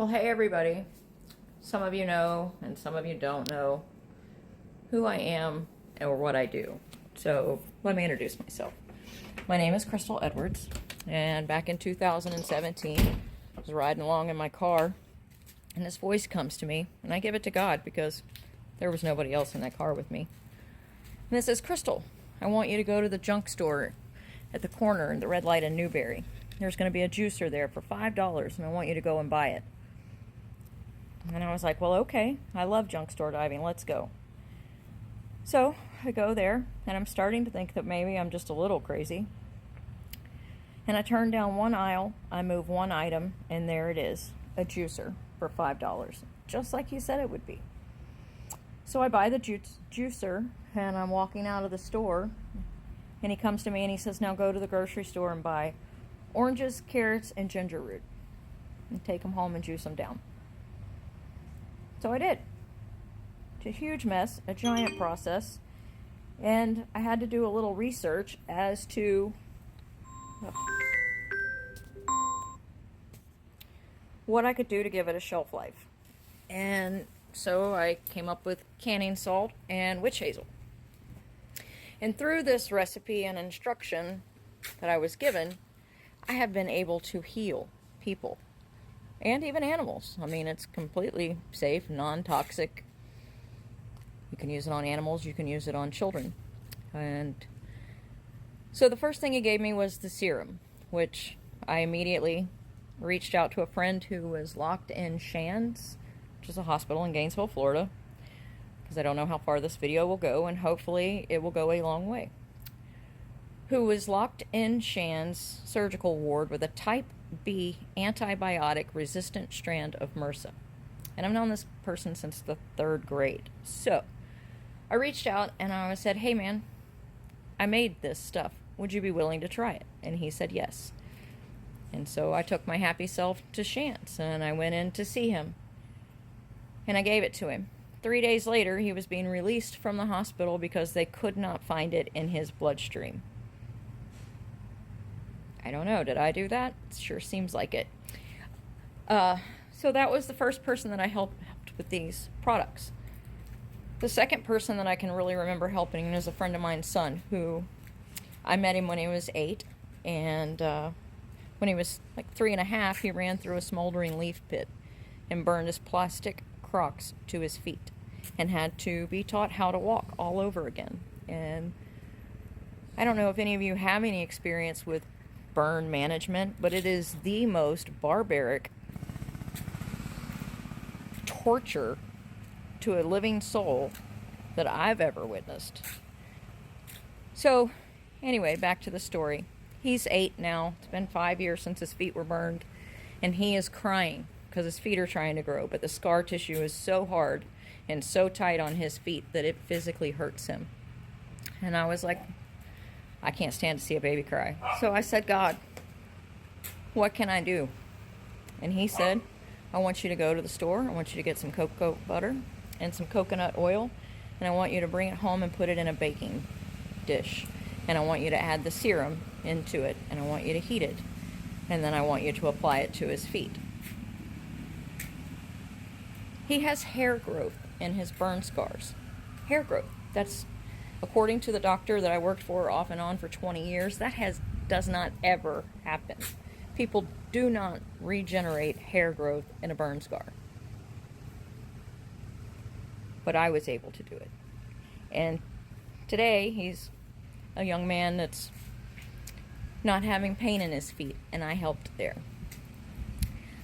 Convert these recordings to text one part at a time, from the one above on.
Well, hey everybody. Some of you know and some of you don't know who I am or what I do. So let me introduce myself. My name is Crystal Edwards, and back in 2017, I was riding along in my car and this voice comes to me, and I give it to God because there was nobody else in that car with me. And it says, "Crystal, I want you to go to the junk store at the corner in the red light in Newberry. There's going to be a juicer there for $5, and I want you to go and buy it." And I was like, well, okay, I love junk store diving, let's go. So I go there, and I'm starting to think that maybe I'm just a little crazy. And I turn down one aisle, I move one item, and there it is, a juicer for $5, just like you said it would be. So I buy the juicer, and I'm walking out of the store, and he comes to me and he says, "Now go to the grocery store and buy oranges, carrots, and ginger root, and take them home and juice them down." So I did. It's a huge mess, a giant process, and I had to do a little research as to what I could do to give it a shelf life. And so I came up with canning salt and witch hazel. And through this recipe and instruction that I was given, I have been able to heal people and even animals. I mean, it's completely safe, non-toxic. You can use it on animals, you can use it on children. And so the first thing he gave me was the serum, which I immediately reached out to a friend who was locked in Shands, which is a hospital in Gainesville, Florida, because I don't know how far this video will go, and hopefully it will go a long way, who was locked in Shands surgical ward with a type B antibiotic resistant strand of MRSA. And I've known this person since the 3rd grade. So I reached out and I said, "Hey man, I made this stuff. Would you be willing to try it?" And he said yes. And so I took my happy self to Shands and I went in to see him. And I gave it to him. 3 days later, he was being released from the hospital because they could not find it in his bloodstream. I don't know, did I do that? It sure seems like it. So that was the first person that I helped with these products. The second person that I can really remember helping is a friend of mine's son, who I met him when he was 8, and when he was like 3.5, he ran through a smoldering leaf pit and burned his plastic Crocs to his feet and had to be taught how to walk all over again. And I don't know if any of you have any experience with burn management, but it is the most barbaric torture to a living soul that I've ever witnessed. So anyway, back to the story. He's 8 now. It's been 5 years since his feet were burned, and he is crying because his feet are trying to grow, but the scar tissue is so hard and so tight on his feet that it physically hurts him. And I was like, I can't stand to see a baby cry. So I said, "God, what can I do?" And he said, "I want you to go to the store. I want you to get some cocoa butter and some coconut oil, and I want you to bring it home and put it in a baking dish. And I want you to add the serum into it, and I want you to heat it. And then I want you to apply it to his feet." He has hair growth in his burn scars. Hair growth. That's, according to the doctor that I worked for off and on for 20 years, that does not ever happen. People do not regenerate hair growth in a burn scar. But I was able to do it. And today he's a young man that's not having pain in his feet, and I helped there.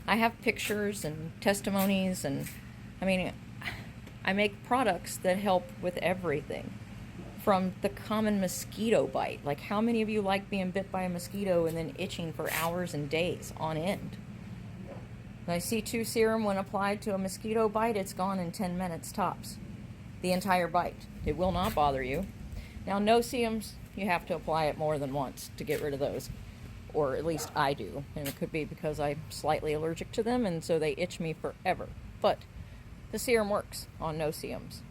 I have pictures and testimonies, and I make products that help with everything. From the common mosquito bite. Like, how many of you like being bit by a mosquito and then itching for hours and days on end? The C2 serum, when applied to a mosquito bite, it's gone in 10 minutes tops. The entire bite. It will not bother you. Now, no-see-ums, you have to apply it more than once to get rid of those. Or at least I do. And it could be because I'm slightly allergic to them, and so they itch me forever. But the serum works on no-see-ums.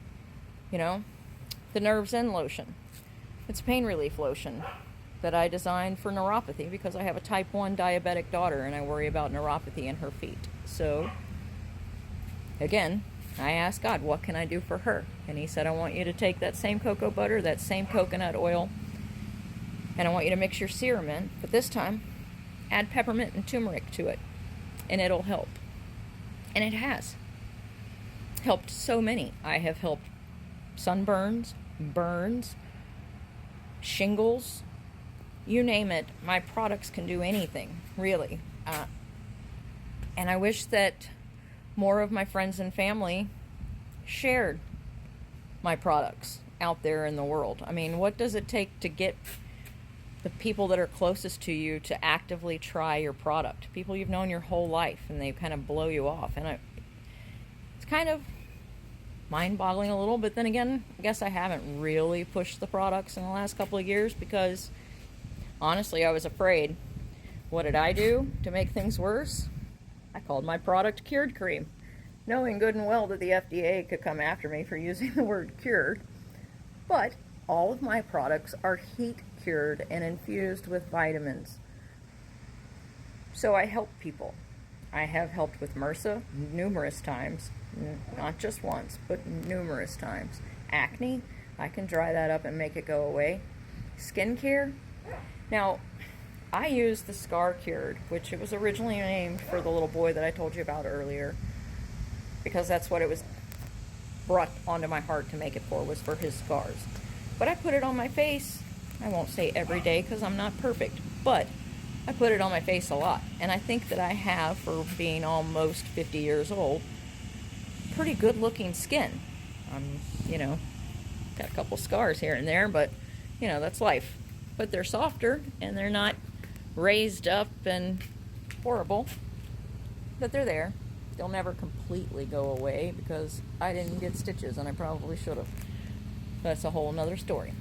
You know? The Nerves End lotion. It's pain relief lotion that I designed for neuropathy because I have a type 1 diabetic daughter and I worry about neuropathy in her feet. So again, I asked God, what can I do for her? And he said, I want you to take that same cocoa butter, that same coconut oil, and I want you to mix your serum in, but this time, add peppermint and turmeric to it, and it'll help. And it has helped so many. I have helped sunburns, burns, shingles, you name it. My products can do anything, really. And I wish that more of my friends and family shared my products out there in the world. I mean, what does it take to get the people that are closest to you to actively try your product? People you've known your whole life, and they kind of blow you off. And it's kind of mind-boggling a little, but then again, I guess I haven't really pushed the products in the last couple of years because honestly, I was afraid. What did I do to make things worse? I called my product Cured Cream, knowing good and well that the FDA could come after me for using the word cured. But all of my products are heat cured and infused with vitamins. So I help people. I have helped with MRSA numerous times, not just once, but numerous times. Acne, I can dry that up and make it go away. Skincare, now I use the Scar Cured, which it was originally named for the little boy that I told you about earlier, because that's what it was brought onto my heart to make it for, was for his scars. But I put it on my face, I won't say every day because I'm not perfect, but I put it on my face a lot. And I think that I have, for being almost 50 years old, pretty good looking skin. Got a couple scars here and there, but that's life. But they're softer and they're not raised up and horrible, but they're there. They'll never completely go away because I didn't get stitches, and I probably should have. That's a whole nother story.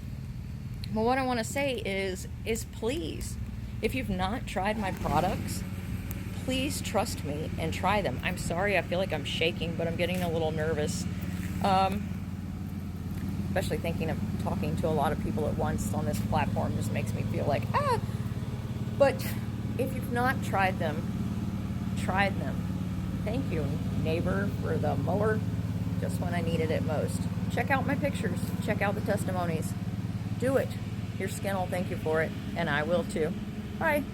But what I want to say is please, if you've not tried my products, please trust me and try them. I'm sorry, I feel like I'm shaking, but I'm getting a little nervous. Especially thinking of talking to a lot of people at once on this platform just makes me feel like, But if you've not tried them, try them. Thank you, neighbor, for the mower just when I needed it most. Check out my pictures. Check out the testimonies. Do it. Your skin will thank you for it, and I will too. Bye.